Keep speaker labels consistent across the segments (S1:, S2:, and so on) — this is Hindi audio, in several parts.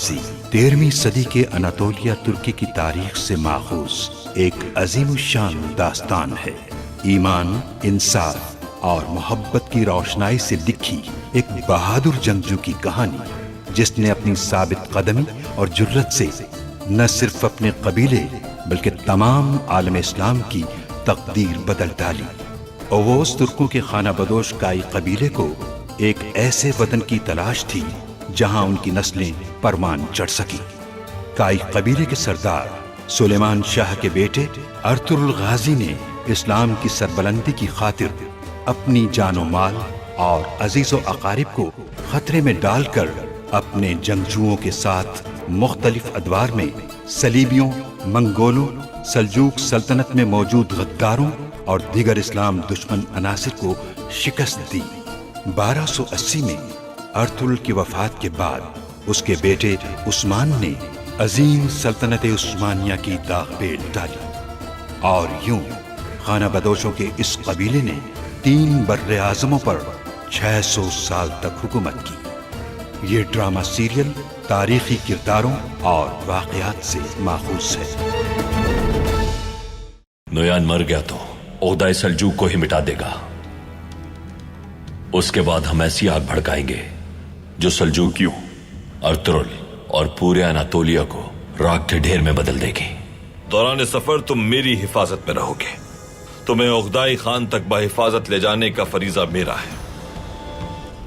S1: गाजी 13वीं सदी के अनातोलिया तुर्की की तारीख से माखूज एक अजीमुशान दास्तान है। ईमान, इंसाफ और मोहब्बत की रोशनाई से लिखी एक बहादुर जंगजू की कहानी, जिसने अपनी साबित कदमी और जुर्रत से न सिर्फ अपने कबीले बल्कि तमाम आलम इस्लाम की तकदीर बदल डाली। ओवोस तुर्कों के खाना बदोश काई कबीले को एक ऐसे वतन की तलाश थी जहां उनकी नस्लें परवान चढ़ सकी। काई कबीले के सरदार सुलेमान शाह के बेटे अर्तुरुल गाजी ने इस्लाम की सरबलंदी की खातिर अपनी जानो माल और अजीजो अकारिब को खतरे में डालकर अपने जंगजुओं के साथ मुख्तलिफ अदवार में सलीबियों, मंगोलों, सल्जूक सल्तनत में मौजूद गद्दारों और दीगर इस्लाम दुश्मन अनासिर को शिकस्त दी। 1280 में अर्तुरुल की वफात के बाद उसके बेटे उस्मान ने अजीम सल्तनत उस्मानिया की दाग पेल डाली और यूं खाना बदोशों के इस कबीले ने 3 बर्रे आज़मों पर 600 साल तक हुकूमत की। ये ड्रामा सीरियल तारीखी किरदारों और वाक़यात से माखूज है।
S2: नोयान मर गया तो ओहदा सल्जूक को ही मिटा देगा। उसके बाद हम ऐसी आग भड़काएंगे जो सल्जूकियों, अर्तुरुल और पूरे अनातोलिया को राख के ढेर में बदल देगी।
S3: दौरान सफर तुम मेरी हिफाजत में रहोगे। तुम्हें ओगदाई खान तक बहिफाजत ले जाने का फरीजा मेरा है।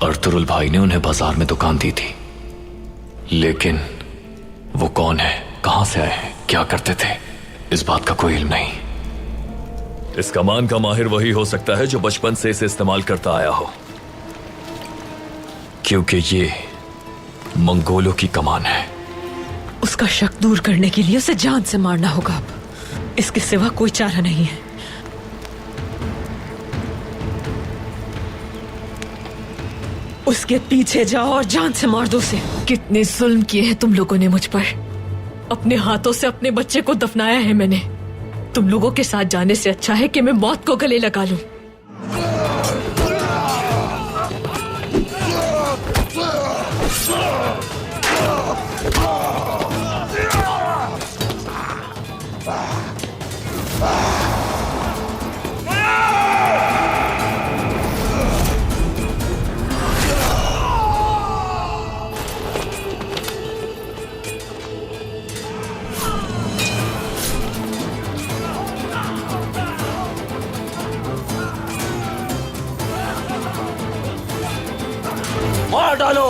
S2: अर्तुरुल भाई ने उन्हें बाजार में दुकान दी थी, लेकिन वो कौन है, कहां से आए हैं, क्या करते थे, इस बात का कोई इल्म नहीं।
S4: इस कमान का माहिर वही हो सकता है जो बचपन से इसे इस्तेमाल करता आया हो, क्योंकि ये मंगोलों की कमान है।
S5: उसका शक दूर करने के लिए उसे जान से मारना होगा। अब इसके सिवा कोई चारा नहीं है। उसके पीछे जाओ और जान से मार दो उसे। कितने जुल्म किए हैं तुम लोगों ने मुझ पर। अपने हाथों से अपने बच्चे को दफनाया है मैंने। तुम लोगों के साथ जाने से अच्छा है कि मैं मौत को गले लगा लूं।
S6: मार डालो।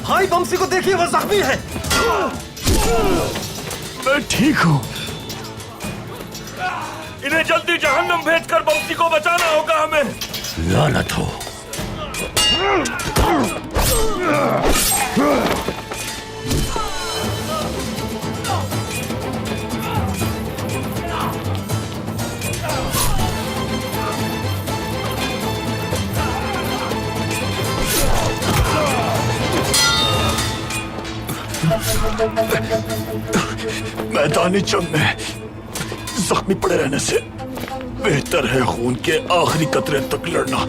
S7: भाई बमसी को देखिए, वो जख्मी है।
S6: मैं ठीक हूं।
S3: इन्हें जल्दी जहन्नम भेजकर बमसी को बचाना होगा हमें।
S2: लानत हो।
S6: मैदानी जंग में जख्मी पड़े रहने से बेहतर है खून के आखिरी कतरे तक लड़ना।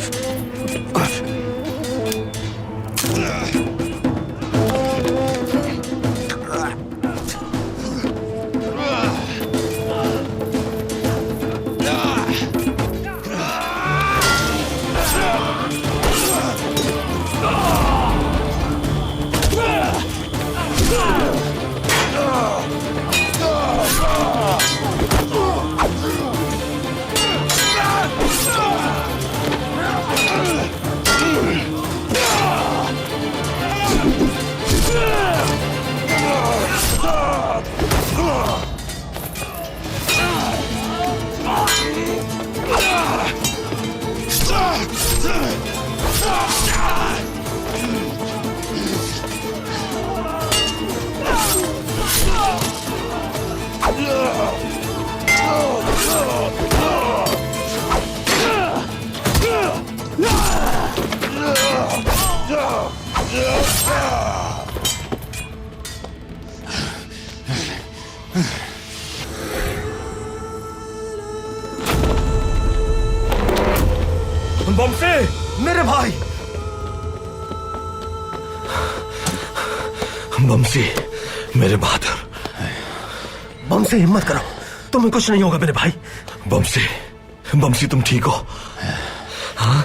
S7: बमसे, मेरे भाई। बमसी, मेरे बहादुर। बमसी, हिम्मत करो, तुम्हें कुछ नहीं होगा मेरे भाई। बमसी, बमसी तुम ठीक हो? हाँ?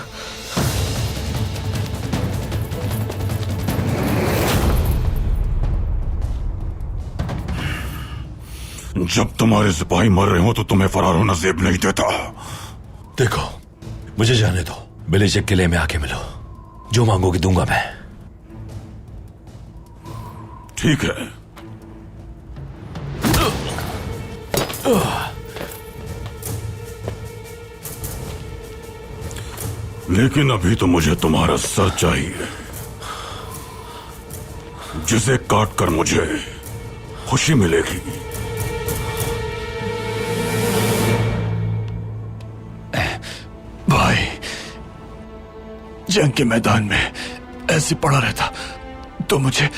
S6: जब तुम्हारे सिपाही मर रहे हो तो तुम्हें फरार होना जेब नहीं देता।
S8: देखो, मुझे जाने दो। बेलिचक किले में आके मिलो, जो मांगोगी दूंगा मैं।
S6: ठीक है। लेकिन अभी तो मुझे तुम्हारा सर चाहिए, जिसे काट कर मुझे खुशी मिलेगी।
S9: भाई, जंग के मैदान में ऐसे पड़ा रहता तो मुझे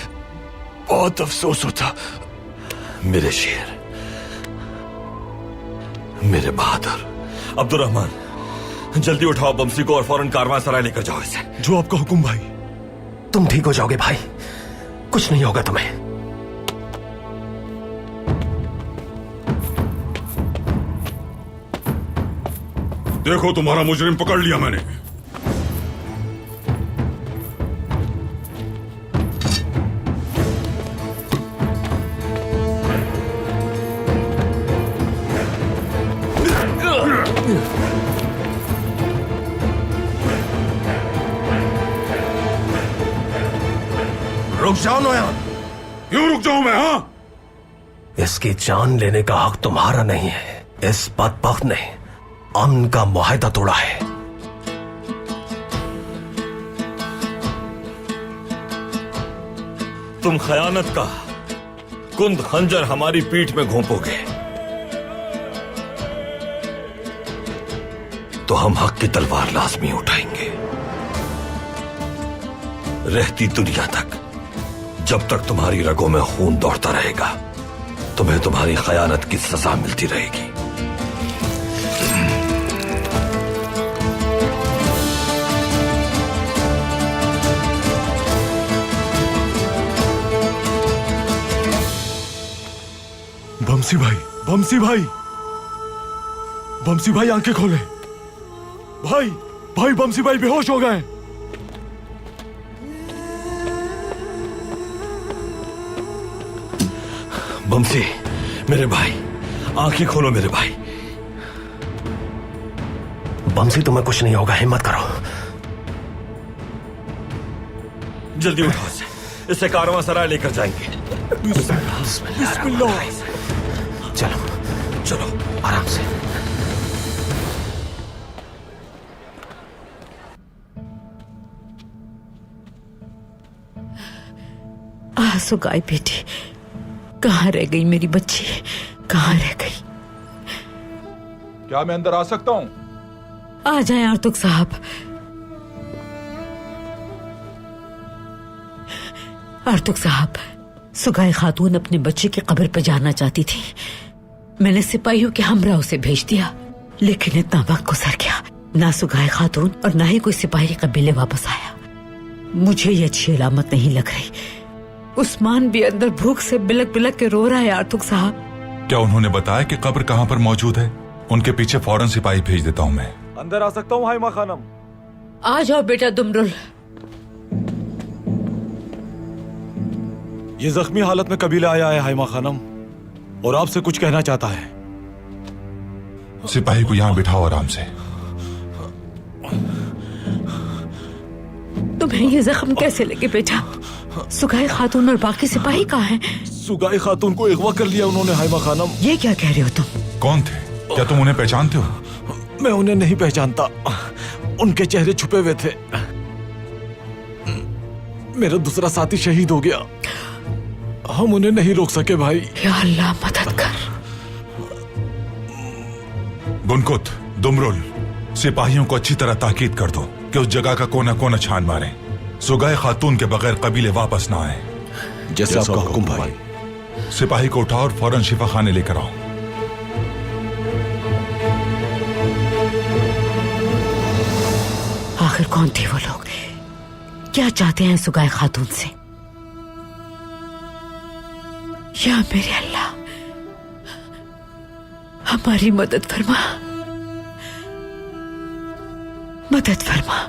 S9: बहुत अफसोस होता।
S7: मेरे शेर, मेरे बहादुर। अब्दुर्रहमान, जल्दी उठाओ बमसी को और फौरन कारवां सराय लेकर जाओ इसे।
S9: जो आपका हुक्म भाई।
S7: तुम ठीक हो जाओगे भाई, कुछ नहीं होगा तुम्हें।
S6: देखो, तुम्हारा मुजरिम पकड़ लिया मैंने।
S7: रुक जाओ नोयान।
S6: क्यों रुक जाऊं मैं? हाँ,
S7: इसकी जान लेने का हक तुम्हारा नहीं है। इस बदबख्त ने अमन का मुआहदा तोड़ा है। तुम खयानत का कुंद खंजर हमारी पीठ में घोंपोगे तो हम हक की तलवार लाजमी उठाएंगे। रहती दुनिया तक, जब तक तुम्हारी रगों में खून दौड़ता रहेगा, तुम्हें तुम्हारी खयानत की सजा मिलती रहेगी।
S9: बमसी भाई, बमसी भाई, बमसी भाई आंखें खोले। भाई, भाई बमसी भाई बेहोश हो गए।
S7: बमसी, मेरे भाई, आंखें खोलो मेरे भाई। बमसी, तुम्हें कुछ नहीं होगा, हिम्मत करो। जल्दी उठाओ इसे कारवां सराय लेकर जाएंगे।
S9: बिस्मिल्लाह।
S7: चलो चलो, आराम से।
S5: सुगाई बेटी, कहाँ रह गई मेरी बच्ची? कहाँ रह गई?
S10: क्या मैं अंदर आ सकता हूँ?
S5: आ जाए आर्तुक साहब। आर्तुक साहब, सुगाई खातून अपने बच्चे की कब्र पर जाना चाहती थी। मैंने सिपाहियों के हमरा उसे भेज दिया, लेकिन इतना वक्त गुजर गया, ना सुगाई खातून और ना ही कोई सिपाही कबीले वापस आया। मुझे ये अच्छी अलामत नहीं लग रही। उस्मान भी अंदर भूख से बिलक बिलक के रो रहा है। आर्तुक साहब,
S10: क्या उन्होंने बताया कि कब्र कहाँ पर मौजूद है? उनके पीछे फौरन सिपाही भेज देता हूँ मैं।
S7: अंदर आ सकता हूँ हाइमा खानम?
S5: आ जाओ बेटा दुमरुल।
S9: ये जख्मी हालत में कबीला आया है हाइमा खानम, और आपसे कुछ कहना चाहता है।
S10: सिपाही को यहाँ बिठाओ आराम से।
S5: तुम्हें ये जख्म कैसे लगे बेटा? सुगाई खातून और बाकी सिपाही कहाँ हैं?
S9: सुगाई खातून को अगवा कर लिया उन्होंने हाइमा खानम।
S5: ये क्या कह रहे हो तुम?
S10: कौन थे? क्या तुम उन्हें पहचानते हो?
S9: मैं उन्हें नहीं पहचानता, उनके चेहरे छुपे हुए थे। मेरा दूसरा साथी शहीद हो गया, हम उन्हें नहीं रोक सके भाई।
S5: या अल्लाह मदद कर।
S10: बुनकुत, दुमरुल, सिपाहियों को अच्छी तरह ताकीद कर दो कि उस जगह का कोना कोना छान मारें। सुगाए खातून के बगैर कबीले वापस ना आए।
S6: जैसा आपका हुक्म भाई।
S10: सिपाही को उठाओ और फौरन शिफा खाने लेकर आओ।
S11: आखिर कौन थे वो लोग? क्या चाहते हैं सुगाए खातून से? या मेरे अल्लाह, हमारी मदद फरमा, मदद फरमा।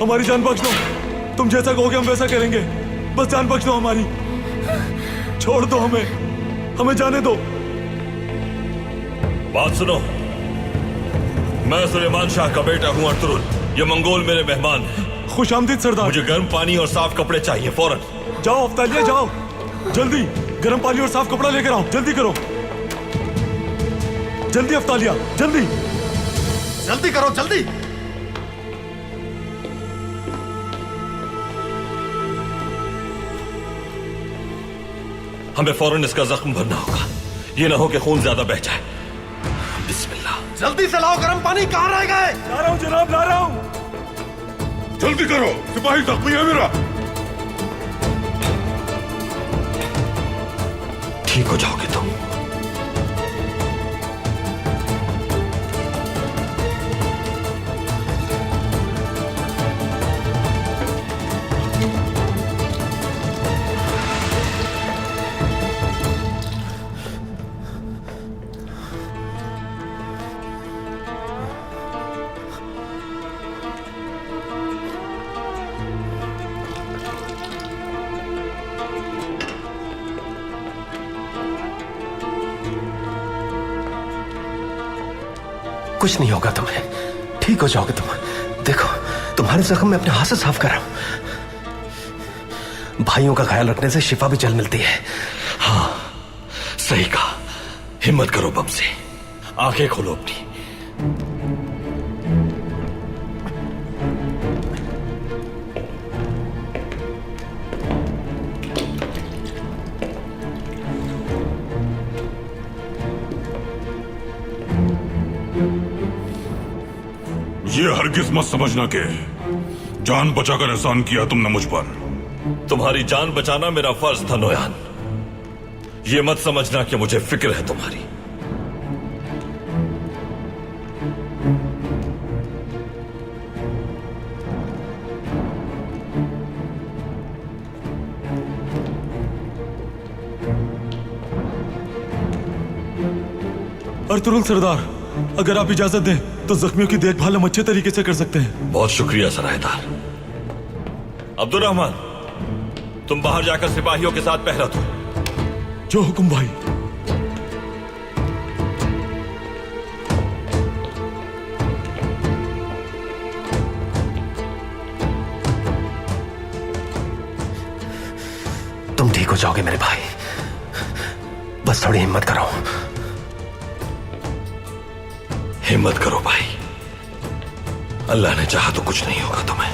S6: हमारी जान बख्श दो। तुम जैसा कहोगे हम वैसा करेंगे। बस जान बख्श दो हमारी। छोड़ दो हमें जाने दो।
S3: बात सुनो, मैं सुलेमान शाह का बेटा हूं अर्तुरुल। ये मंगोल मेरे मेहमान हैं।
S6: खुश आमदीद सरदार।
S3: मुझे गर्म पानी और साफ कपड़े चाहिए फौरन।
S6: जाओ अफ्तालिया जाओ, जल्दी गर्म पानी और साफ कपड़ा लेकर आओ। जल्दी करो, जल्दी अफ्तालिया, जल्दी
S7: जल्दी करो, जल्दी।
S3: हमें फौरन इसका जख्म भरना होगा। ये ना हो कि खून ज्यादा बह जाए। बिस्मिल्लाह।
S7: जल्दी से लाओ गर्म पानी। कहां रह गए?
S6: ला रहा हूं जनाब, ला रहा हूं।
S10: जल्दी करो, सिपाही जख्मी है मेरा।
S3: ठीक हो जाओगे तुम।
S7: कुछ नहीं होगा तुम्हें, ठीक हो जाओगे तुम। देखो, तुम्हारे जख्म में अपने हाथ से साफ कर रहा हूं। भाइयों का ख्याल रखने से शिफा भी जल्द मिलती है।
S3: हाँ, सही कहा। हिम्मत करो बमसे, आंखें खोलो अपनी।
S10: ये हरगिज मत समझना कि जान बचाकर एहसान किया तुमने मुझ पर।
S3: तुम्हारी जान बचाना मेरा फर्ज था नोयान। ये मत समझना कि मुझे फिक्र है तुम्हारी।
S6: अर्तुरुल सरदार, अगर आप इजाजत दें तो जख्मियों की देखभाल हम अच्छे तरीके से कर सकते हैं।
S3: बहुत शुक्रिया सरायदार। अब्दुर्रहमान, तुम बाहर जाकर सिपाहियों के साथ पहरा दो।
S6: जो हुक्म भाई।
S7: तुम ठीक हो जाओगे मेरे भाई, बस थोड़ी हिम्मत करो।
S3: हिम्मत करो भाई, अल्लाह ने चाहा तो कुछ नहीं होगा तुम्हें।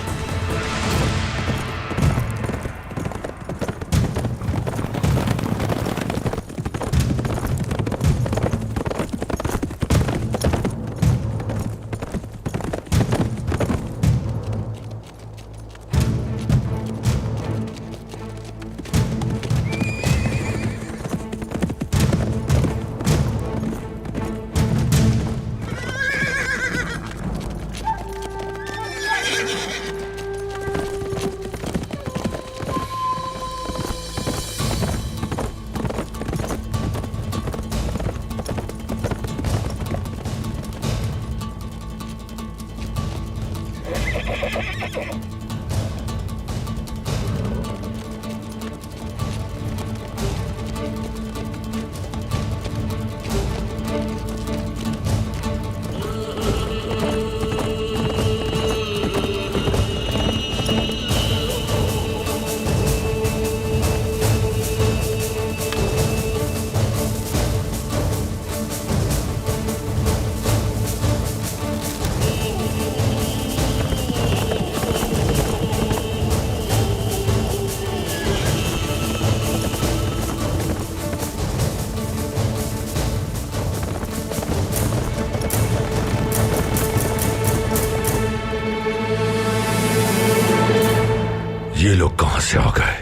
S8: से आ गए?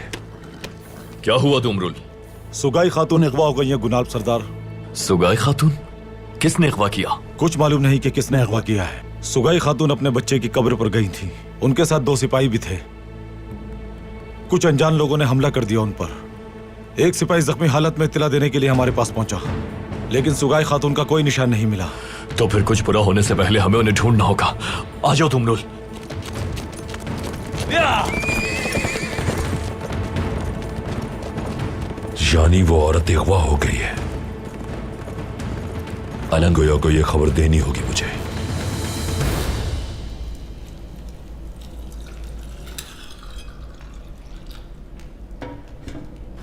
S4: क्या हुआ दुमरुल?
S6: सुगाई खातून अगवा हो गई है गुनाब सरदार।
S4: सुगाई खातून? किसने अगवा किया?
S6: कुछ मालूम नहीं कि किसने अगवा किया है। सुगाई खातून अपने बच्चे की कब्र पर गई थी। उनके साथ 2 सिपाही भी थे। कुछ अनजान लोगों ने हमला कर दिया उन पर। एक सिपाही जख्मी हालत में इत्तला देने के लिए हमारे पास पहुंचा, लेकिन सुगाई खातून का कोई निशान नहीं मिला।
S4: तो फिर कुछ बुरा होने से पहले हमें उन्हें ढूंढना होगा। आ जाओ दुमरुल।
S8: यानी वो औरत अगवा हो गई है। अलंगोया को ये खबर देनी होगी मुझे।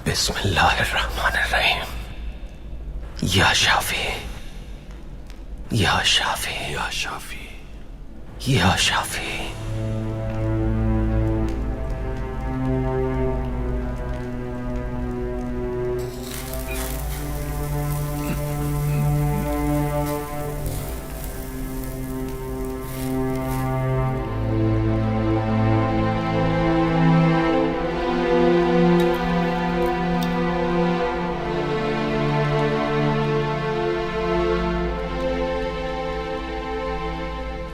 S7: बिस्मिल्लाहिर्रहमानिर्रहीम। या शाफी, या शाफी, या शाफी, या शाफी।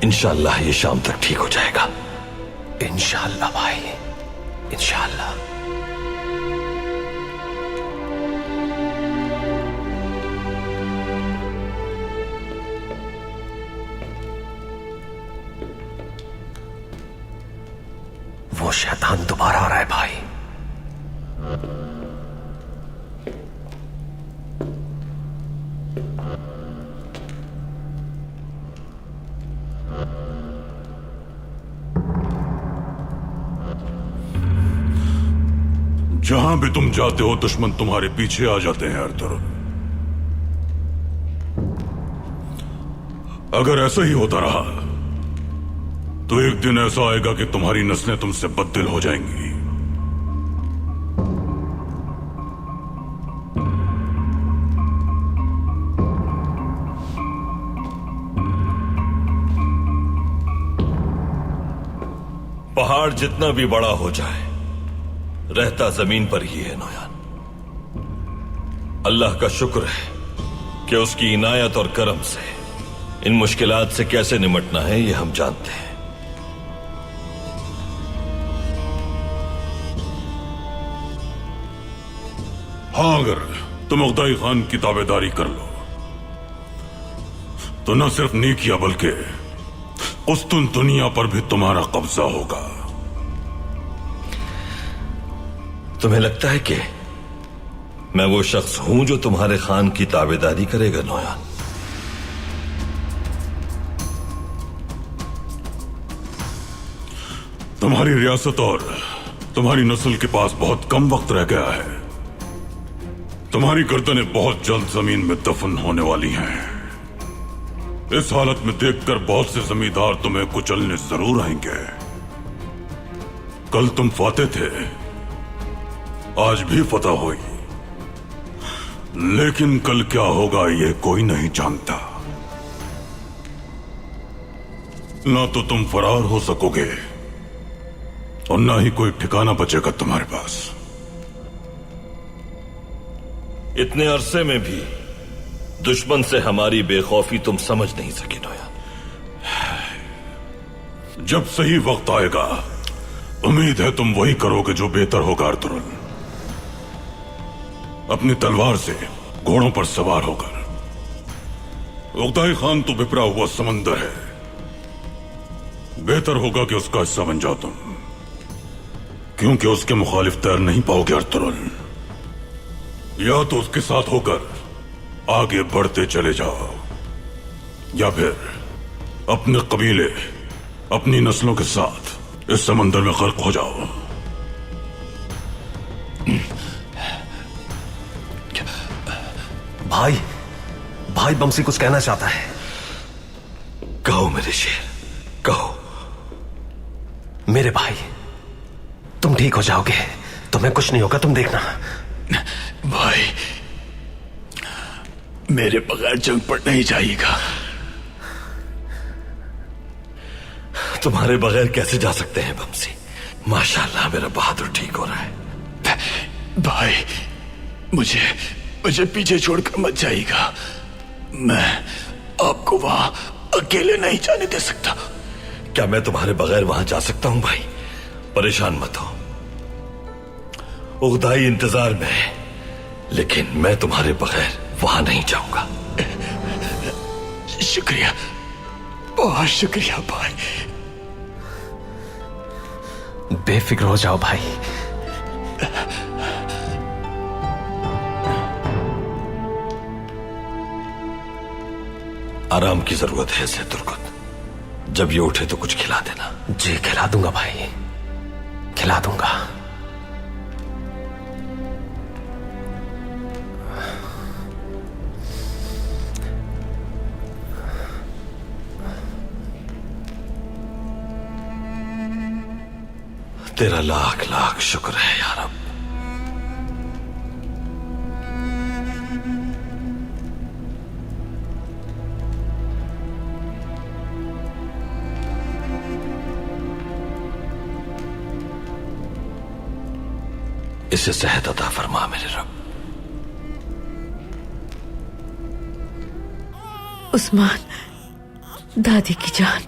S3: इंशाअल्लाह ये शाम तक ठीक हो जाएगा।
S7: इंशाअल्लाह भाई, इंशाअल्लाह। वो शैतान दोबारा आ रहा है भाई।
S10: जहां भी तुम जाते हो दुश्मन तुम्हारे पीछे आ जाते हैं अर्तुरुल। अगर ऐसा ही होता रहा तो एक दिन ऐसा आएगा कि तुम्हारी नस्लें तुमसे बददिल हो जाएंगी।
S3: पहाड़ जितना भी बड़ा हो जाए रहता जमीन पर ही है नौयान। अल्लाह का शुक्र है कि उसकी इनायत और करम से इन मुश्किलात से कैसे निमटना है ये हम जानते हैं।
S10: हाँ, अगर तुम उगदाई खान की ताबेदारी कर लो तो न सिर्फ नीकिया बल्कि उस्तुन दुनिया पर भी तुम्हारा कब्जा होगा।
S3: तुम्हें लगता है कि मैं वो शख्स हूं जो तुम्हारे खान की ताबेदारी करेगा नौयान?
S10: तुम्हारी रियासत और तुम्हारी नस्ल के पास बहुत कम वक्त रह गया है। तुम्हारी गर्दनें बहुत जल्द जमीन में दफन होने वाली हैं। इस हालत में देखकर बहुत से जमींदार तुम्हें कुचलने जरूर आएंगे। कल तुम फाते थे, आज भी फतह हुई, लेकिन कल क्या होगा ये कोई नहीं जानता। ना तो तुम फरार हो सकोगे और ना ही कोई ठिकाना बचेगा तुम्हारे पास।
S3: इतने अरसे में भी दुश्मन से हमारी बेखौफी तुम समझ नहीं सके नौयान।
S10: जब सही वक्त आएगा उम्मीद है तुम वही करोगे जो बेहतर होगा अर्तुरुल। अपनी तलवार से घोड़ों पर सवार होकर। उगदाई खान तो बिपरा हुआ समंदर है, बेहतर होगा कि उसका हिस्सा बन जाओ तुम, क्योंकि उसके मुखालिफ तैर नहीं पाओगे अर्तुरुल। या तो उसके साथ होकर आगे बढ़ते चले जाओ या फिर अपने कबीले अपनी नस्लों के साथ इस समंदर में गर्क हो जाओ।
S7: भाई, भाई बमसी कुछ कहना चाहता है।
S3: कहो मेरे शेर, कहो।
S7: मेरे भाई, तुम ठीक हो जाओगे, तुम्हें कुछ नहीं होगा, तुम देखना।
S9: भाई, मेरे बगैर जंग पर नहीं जाइएगा।
S3: तुम्हारे बगैर कैसे जा सकते हैं बमसी?
S7: माशाल्लाह मेरा बहादुर ठीक हो रहा है।
S9: भाई मुझे पीछे छोड़कर मत जाइएगा। मैं आपको वहां अकेले नहीं जाने दे सकता।
S7: क्या मैं तुम्हारे बगैर वहां जा सकता हूं भाई? परेशान मत हो, उगदाई इंतजार में है, लेकिन मैं तुम्हारे बगैर वहां नहीं जाऊंगा।
S9: शुक्रिया, बहुत शुक्रिया भाई।
S2: बेफिक्र हो जाओ भाई।
S7: आराम की जरूरत है इसे तुर्कुत। जब ये उठे तो कुछ खिला देना।
S2: जी खिला दूंगा भाई, खिला दूंगा।
S7: तेरा लाख लाख शुक्र है यार। अब इसे सेहत अता फरमा मेरे रब।
S11: उस्मान, दादी की जान,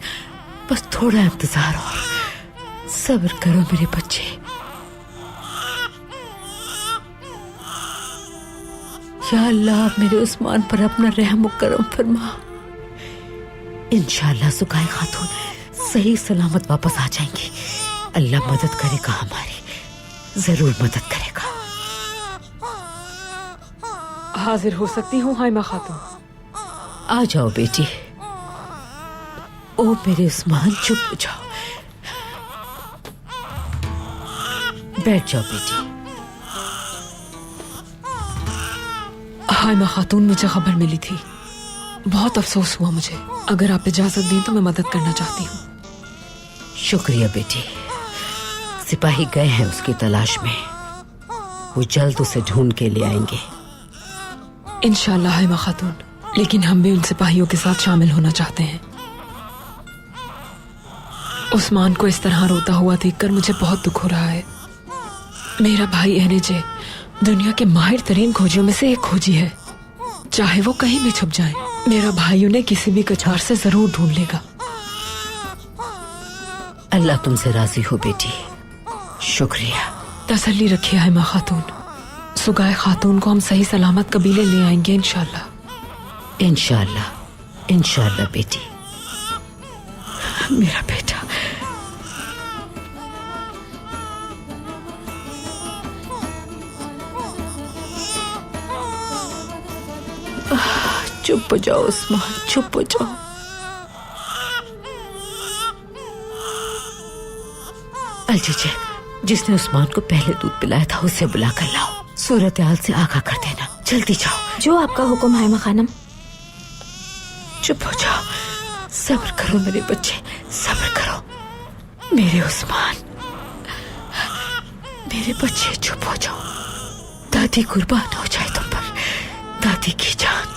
S11: बस थोड़ा इंतजार और सब्र करो मेरे बच्चे। या अल्लाह मेरे उस्मान पर अपना रहम करम फरमा। इंशाअल्लाह सुगाई खातून सही सलामत वापस आ जाएंगी। अल्लाह मदद करेगा, हमारी जरूर मदद करेगा।
S5: हाजिर हो सकती हूँ हाइमा खातून?
S11: आ जाओ बेटी। ओ मेरे उस्मान, चुप हो जाओ, बैठ जाओ बेटी।
S5: हाइमा खातून, मुझे खबर मिली थी, बहुत अफसोस हुआ मुझे। अगर आप इजाजत दें तो मैं मदद करना चाहती हूँ।
S11: शुक्रिया बेटी। सिपाही गए हैं उसकी तलाश में, वो जल्द उसे ढूंढ के ले आएंगे।
S5: इंशाअल्लाह हाइमा खातून, लेकिन हम भी उन सिपाहियों के साथ शामिल होना चाहते हैं। उस्मान को इस तरह रोता हुआ देखकर मुझे बहुत दुख हो रहा है। मेरा भाई एनजे दुनिया के माहिर तरीन खोजियों में से एक खोजी है। चाहे वो कहीं भी छुप जाए, मेरा भाई उन्हें किसी भी कछार से जरूर ढूंढ लेगा।
S11: अल्लाह तुमसे राजी हो बेटी। शुक्रिया।
S5: तसल्ली रखिए हाइमा खातून, सुगाय खातून को हम सही सलामत कबीले ले आएंगे इंशाअल्लाह।
S11: इंशाअल्लाह, इंशाअल्लाह बेटी। मेरा बेटा। चुप हो जाओ उस्मान, चुप हो जाओ। अलजीजे, जिसने उस्मान को पहले दूध पिलाया था उसे बुला कर लाओ। सूरत हाल से आगाह कर देना। जल्दी जाओ।
S12: जो आपका हुक्म है खानम।
S11: चुप हो जाओ, सब्र करो मेरे बच्चे, सब्र करो मेरे उस्मान, मेरे बच्चे। चुप हो जाओ, दादी कुर्बान हो जाए तुम पर, दादी की जान।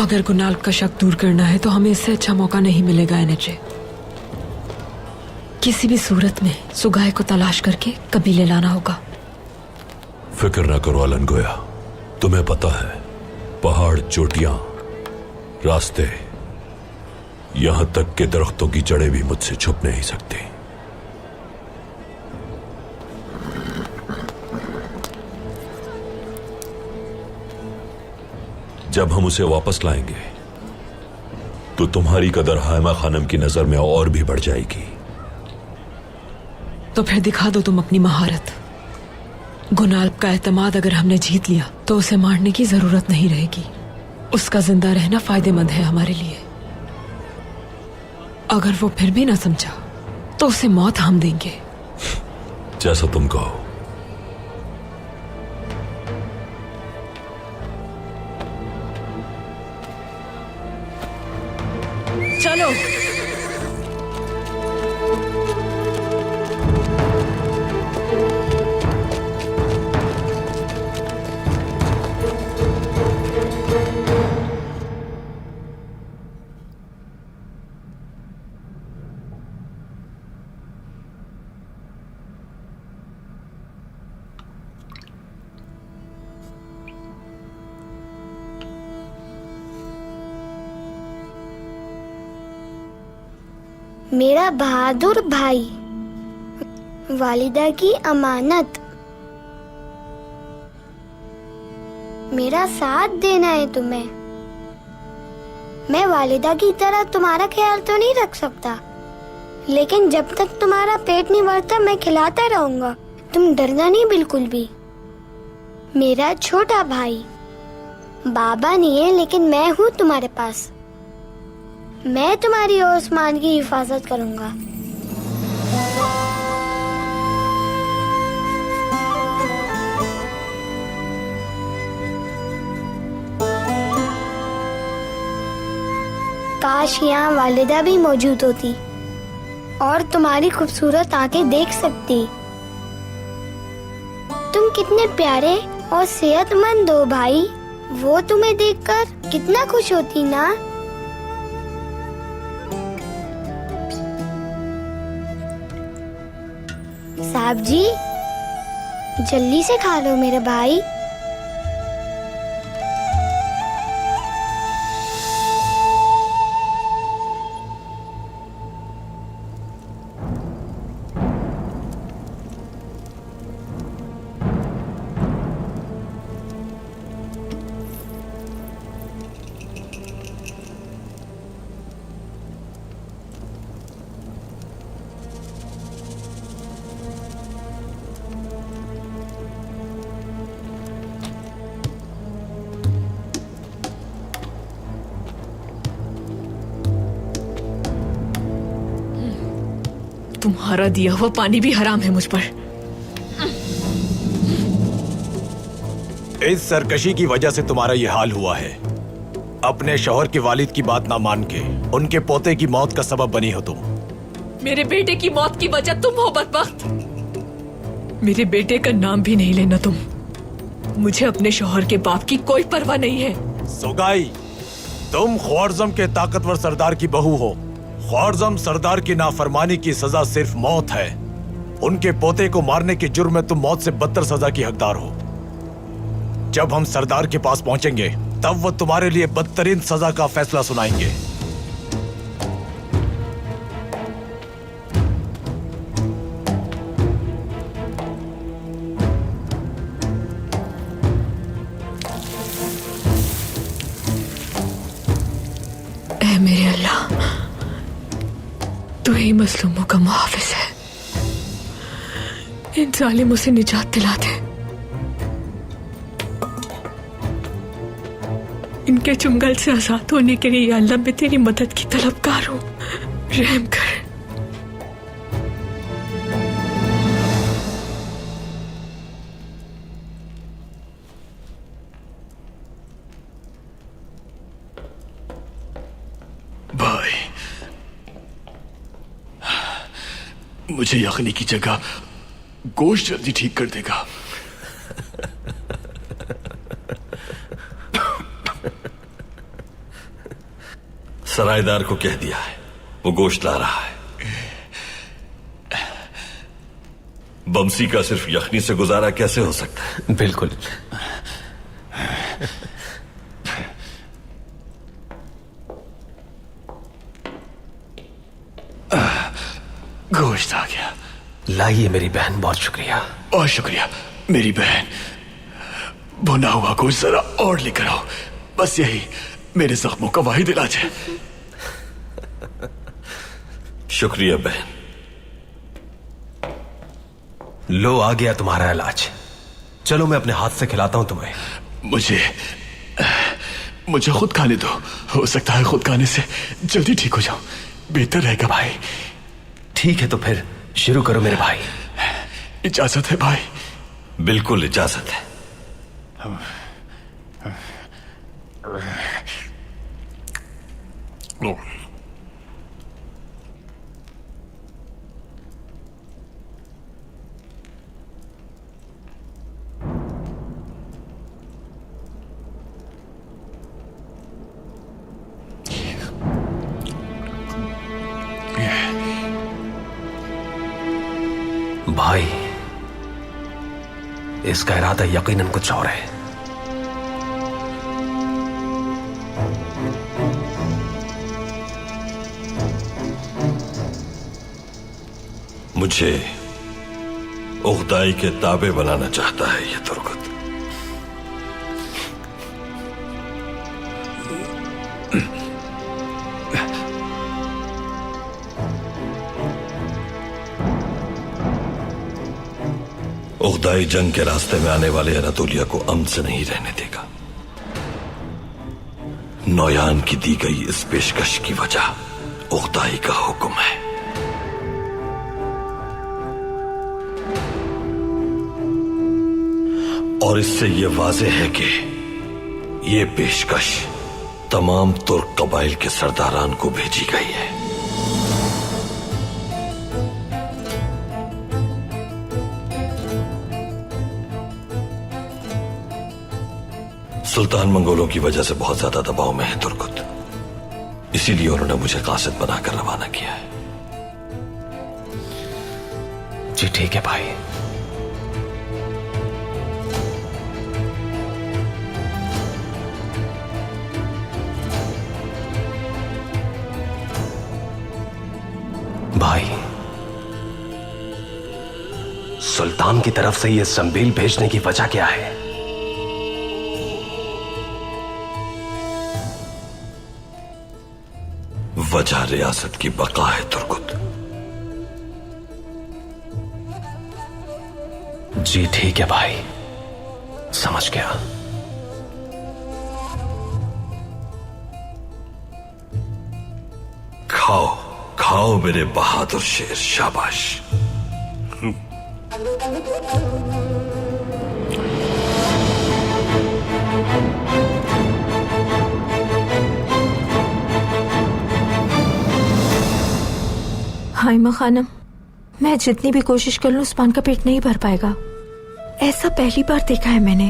S5: अगर गुनाल का शक दूर करना है तो हमें इससे अच्छा मौका नहीं मिलेगा एनजे। किसी भी सूरत में सुगाय को तलाश करके कबीले लाना होगा।
S8: फिक्र ना करो आलन गोया, तुम्हें पता है पहाड़, चोटियां, रास्ते, यहां तक के दरख्तों की जड़ें भी मुझसे छुप नहीं सकती। जब हम उसे वापस लाएंगे तो तुम्हारी कदर हाइमा खानम की नजर में और भी बढ़ जाएगी।
S5: तो फिर दिखा दो तुम अपनी महारत। गुनाल्ब का एतमाद अगर हमने जीत लिया तो उसे मारने की जरूरत नहीं रहेगी। उसका जिंदा रहना फायदेमंद है हमारे लिए। अगर वो फिर भी ना समझा तो उसे मौत हम देंगे।
S8: जैसा तुम कहो।
S5: चलो।
S12: मेरा बहादुर भाई, वालिदा की अमानत, मेरा साथ देना है तुम्हें। मैं वालिदा की तरह तुम्हारा ख्याल तो नहीं रख सकता, लेकिन जब तक तुम्हारा पेट नहीं भरता मैं खिलाता रहूंगा। तुम डरना नहीं बिल्कुल भी। मेरा छोटा भाई, बाबा नहीं है लेकिन मैं हूँ तुम्हारे पास। मैं तुम्हारी और उस्मान की हिफाजत करूंगा। काश यहाँ वालिदा भी मौजूद होती और तुम्हारी खूबसूरत आंखें देख सकती। तुम कितने प्यारे और सेहतमंद हो भाई। वो तुम्हें देखकर कितना खुश होती ना। साहब जी, जल्दी से खा लो मेरे भाई।
S5: तुम्हारा दिया हुआ पानी भी हराम है मुझ पर।
S6: इस सरकशी की वजह से तुम्हारा ये हाल हुआ है। अपने शौहर के वालिद की बात ना मान के उनके पोते की मौत का सबब बनी हो तुम।
S5: मेरे बेटे की मौत की वजह तुम हो बदबख्त। मेरे बेटे का नाम भी नहीं लेना तुम। मुझे अपने शौहर के बाप की कोई परवाह नहीं है।
S6: सोगाई, तुम ख्वारज़म के ताकतवर सरदार की बहू हो। ख्वारज़म सरदार की नाफरमानी की सजा सिर्फ मौत है। उनके पोते को मारने के जुर्म में तुम मौत से बदतर सजा की हकदार हो। जब हम सरदार के पास पहुंचेंगे तब वो तुम्हारे लिए बदतरीन सजा का फैसला सुनाएंगे।
S5: ऐ मेरे अल्लाह, तू ही मजलूमों का मुहाफिज है। इन जालिमों से निजात दिला दे। इनके चुंगल से आजाद होने के लिए या अल्लाह मैं तेरी मदद की तलबगार हूँ। रहम कर।
S9: भाई, मुझे यखनी की जगह गोश्त जल्दी ठीक कर देगा।
S3: सरायदार को कह दिया है, वो गोश्त ला रहा है। बमसी का सिर्फ यखनी से गुजारा कैसे हो सकता है?
S7: बिल्कुल।
S9: गोश्त आ गया।
S7: लाइए मेरी बहन, बहुत शुक्रिया।
S9: बहुत शुक्रिया मेरी बहन। भुना हुआ गोश्त जरा और लेकर आओ। बस यही मेरे जख्मों का वाहिद इलाज है।
S3: शुक्रिया बहन।
S7: लो, आ गया तुम्हारा इलाज। चलो मैं अपने हाथ से खिलाता हूं तुम्हें।
S9: मुझे खुद खाने दो। हो सकता है खुद खाने से जल्दी ठीक हो जाऊं। बेहतर रहेगा भाई।
S7: ठीक है, तो फिर शुरू करो मेरे भाई।
S9: इजाजत है भाई?
S3: बिल्कुल इजाजत है।
S7: भाई, इसका इरादा यकीनन कुछ और है।
S3: मुझे उगदाई के ताबे बनाना चाहता है ये तुर्कत। उगदाई जंग के रास्ते में आने वाले अनातोलिया को अमन से नहीं रहने देगा। नौयान की दी गई इस पेशकश की वजह उगदाई का हुक्म है। और इससे यह वाज़ेह है कि यह पेशकश तमाम तुर्क कबाइल के सरदारान को भेजी गई है। सुल्तान मंगोलों की वजह से बहुत ज्यादा दबाव में है तुर्कत, इसीलिए उन्होंने मुझे कासिद बनाकर रवाना किया है।
S7: जी ठीक है भाई। भाई, सुल्तान की तरफ से यह संबील भेजने की वजह क्या है?
S3: वजह रियासत की बका है तुर्कुत।
S7: जी ठीक है भाई, समझ गया।
S3: खाओ खाओ मेरे बहादुर शेर, शाबाश।
S5: हाइमा खानम, मैं जितनी भी कोशिश कर लूं उस्मान का पेट नहीं भर पाएगा। ऐसा पहली बार देखा है मैंने।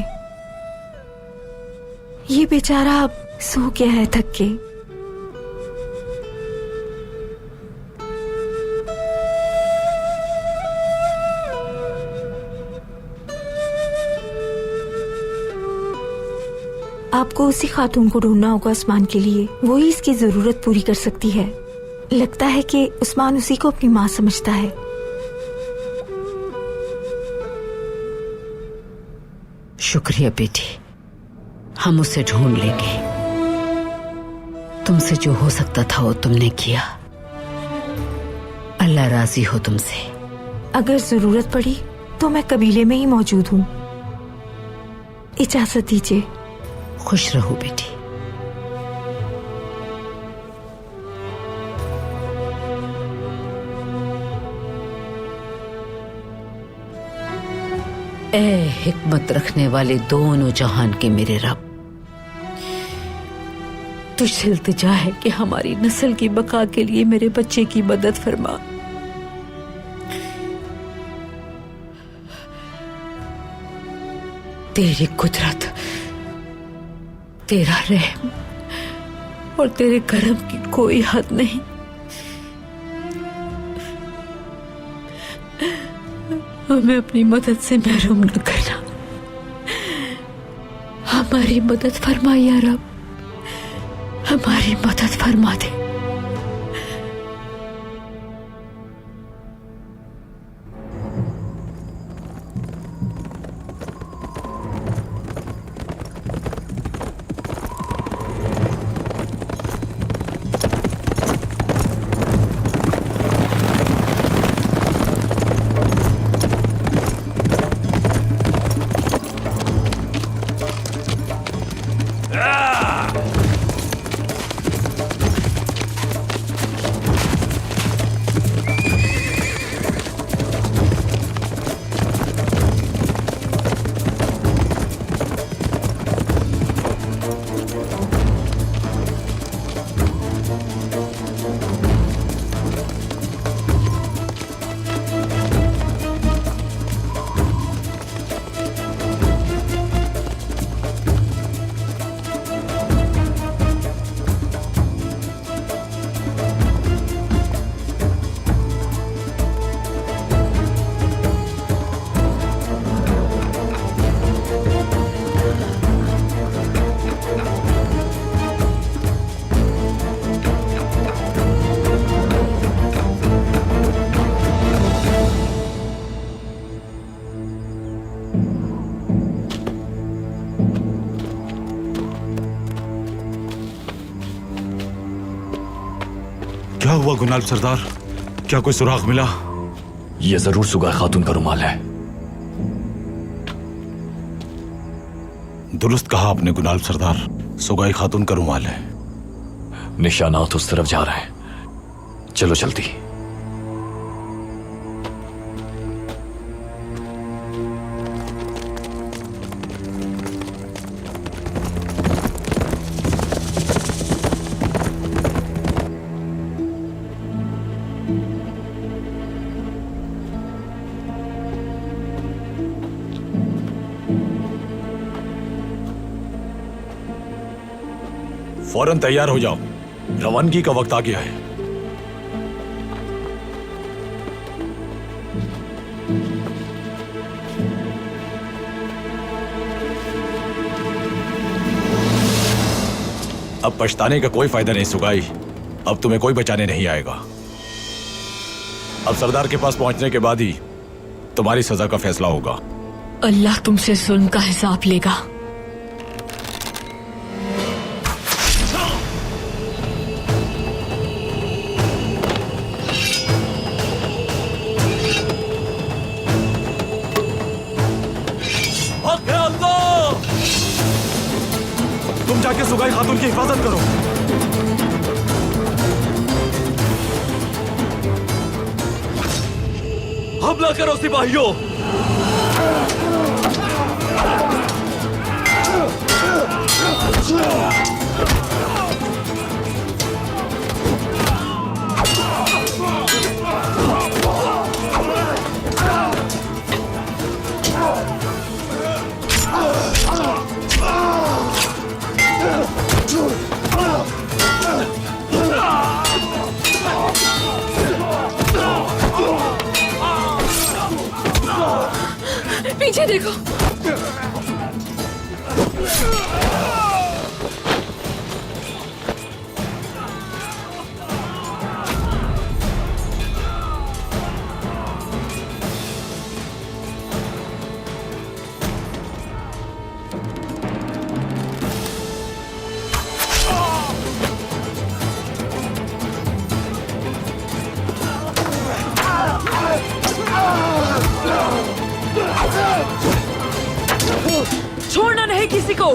S5: ये बेचारा अब सो गया है थक के। आपको उसी खातून को ढूंढना होगा उस्मान के लिए, वही इसकी जरूरत पूरी कर सकती है। लगता है कि उस्मान उसी को अपनी मां समझता है।
S11: शुक्रिया बेटी, हम उसे ढूंढ लेंगे। तुमसे जो हो सकता था वो तुमने किया। अल्लाह राजी हो तुमसे।
S5: अगर जरूरत पड़ी तो मैं कबीले में ही मौजूद हूँ। इजाजत दीजिए।
S11: खुश रहो बेटी। ए हिकमत रखने वाले दोनों जहान के मेरे रब, तुझसे इल्तिजा है कि हमारी नस्ल की बका के लिए मेरे बच्चे की मदद फरमा। तेरी कुदरत, तेरा रहम और तेरे करम की कोई हद नहीं। हमें अपनी मदद से महरूम न करना। हमारी मदद फरमा या रब, हमारी मदद फरमा दे।
S6: हुआ गुनाल सरदार? क्या कोई सुराग मिला?
S2: यह जरूर सुगाई खातून का रुमाल है।
S6: दुरुस्त कहा आपने गुनाल सरदार, सुगाई खातून का रुमाल है।
S2: निशानात उस तरफ जा रहे हैं, चलो जल्दी।
S6: फौरन तैयार हो जाओ, रवानगी का वक्त आ गया है। अब पछताने का कोई फायदा नहीं सुगाई, अब तुम्हें कोई बचाने नहीं आएगा। अब सरदार के पास पहुंचने के बाद ही तुम्हारी सजा का फैसला होगा।
S5: अल्लाह तुमसे जुल्म का हिसाब लेगा।
S6: तुम जाके सुगाई खातून की हिफाजत करो।
S4: हमला करो सिपाहियों!
S5: पीछे देखो। छोड़ना नहीं किसी को।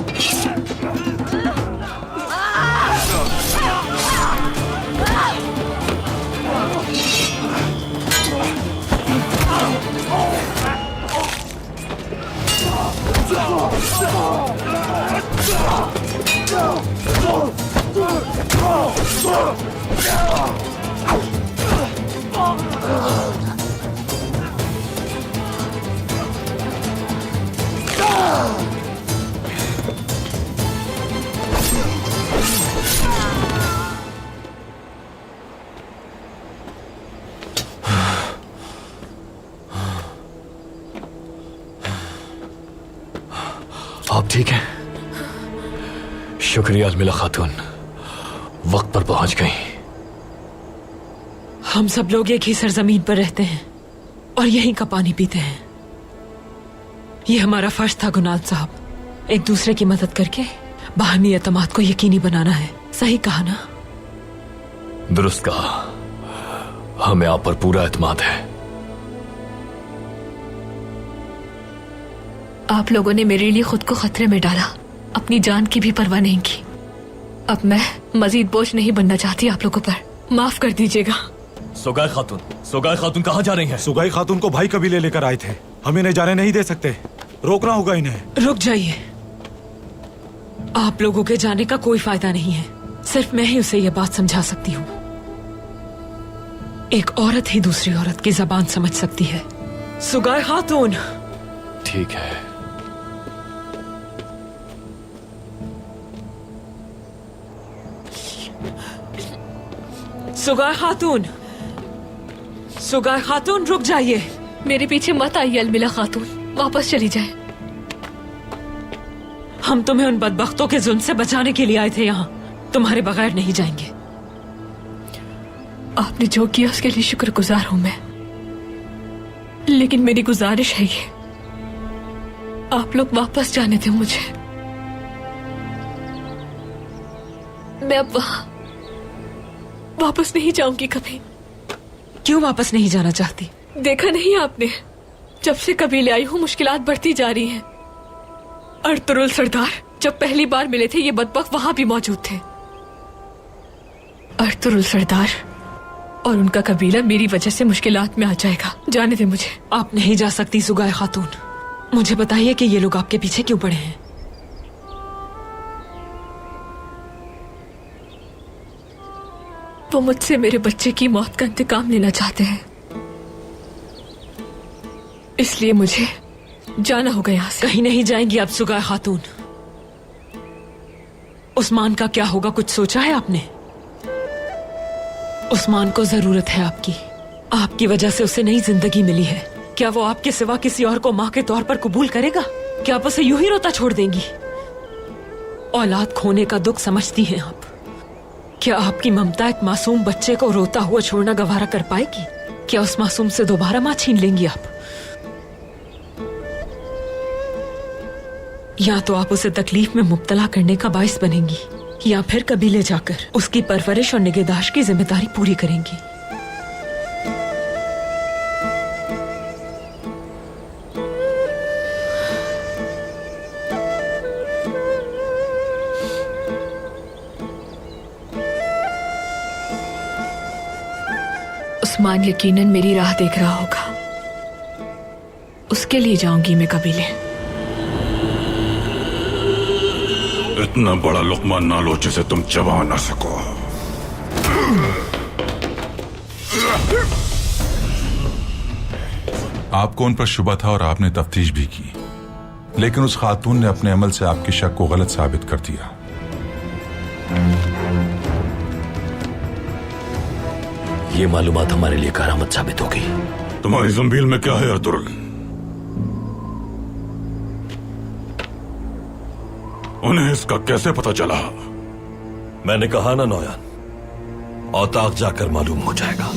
S2: आप ठीक हैं? शुक्रिया अलमिला खातून, वक्त पर पहुंच गई।
S5: हम सब लोग एक ही सरजमीन पर रहते हैं और यहीं का पानी पीते हैं। ये हमारा फर्ज था गुनाल साहब, एक दूसरे की मदद करके बाहमी एतमाद को यकीनी बनाना है। सही कहा ना?
S2: दुरुस्त कहा, हमें आप पर पूरा एतमाद है।
S5: आप लोगों ने मेरे लिए खुद को खतरे में डाला, अपनी जान की भी परवाह नहीं की। अब मैं मजीद बोझ नहीं बनना चाहती आप लोगों पर, माफ कर दीजिएगा।
S4: सुगाई खातून कहाँ जा रही हैं?
S6: सुगाई खातून को भाई कबीले लेकर आए थे, हम इन्हें जाने नहीं दे सकते, रोकना होगा इन्हें।
S5: रुक जाइए, आप लोगों के जाने का कोई फायदा नहीं है। सिर्फ मैं ही उसे यह बात समझा सकती हूँ। एक औरत ही दूसरी औरत की जबान समझ सकती है। सुगाई खातून।
S2: ठीक है।
S5: सुगाई खातून रुक जाइए।
S13: मेरे पीछे मत आइए अलमिला खातून, वापस चली जाए।
S5: हम तुम्हें उन बदबख्तों के जुल्म से बचाने के लिए आए थे यहाँ, तुम्हारे बगैर नहीं जाएंगे।
S13: आपने जो किया उसके लिए शुक्रगुजार हूं मैं, लेकिन मेरी गुजारिश है ये, आप लोग वापस जाने दें मुझे। मैं अब
S5: वापस नहीं जाऊंगी कभी।
S14: क्यों वापस नहीं जाना चाहती?
S5: देखा नहीं आपने, जब से कबीले आई हूँ मुश्किलात बढ़ती जा रही हैं। अर्तुरुल सरदार जब पहली बार मिले थे ये बदबख्त वहां भी मौजूद थे। अर्तुरुल सरदार और उनका कबीला मेरी वजह से मुश्किलात में आ जाएगा। जाने दे मुझे।
S14: आप नहीं जा सकती सुगाय खातून। मुझे बताइए कि ये लोग आपके पीछे क्यों पड़े हैं?
S5: वो मुझसे मेरे बच्चे की मौत का इंतकाम लेना चाहते हैं, इसलिए मुझे जाना होगा यहाँ से।
S14: कहीं नहीं जाएंगी आप सुगाय खातून। उस्मान का क्या होगा, कुछ सोचा है आपने? उस्मान को जरूरत है आपकी। आपकी वजह से उसे नई जिंदगी मिली है। क्या वो आपके सिवा किसी और को माँ के तौर पर कबूल करेगा? क्या आप उसे यूं ही रोता छोड़ देंगी? औलाद खोने का दुख समझती हैं आप? क्या आपकी ममता एक मासूम बच्चे को रोता हुआ छोड़ना गवारा कर पाएगी? क्या उस मासूम से दोबारा माँ छीन लेंगी आप? या तो आप उसे तकलीफ में मुब्तला करने का बाइस बनेंगी, या फिर कबीले जाकर उसकी परवरिश और निगहदाश्त की जिम्मेदारी पूरी करेंगी।
S5: उस्मान यकीनन मेरी राह देख रहा होगा, उसके लिए जाऊंगी मैं कबीले।
S10: इतना बड़ा लुकमा ना लो जिसे तुम चबा ना सको।
S15: आपको उन पर शुबा था और आपने तफ्तीश भी की, लेकिन उस खातून ने अपने अमल से आपके शक को गलत साबित कर दिया।
S3: ये मालूमात हमारे लिए करामत साबित होगी।
S10: तुम्हारी जंबील में क्या है अर्तुरुल? उन्हें इसका कैसे पता चला?
S3: मैंने कहा ना नौयान, औताक जाकर मालूम हो जाएगा।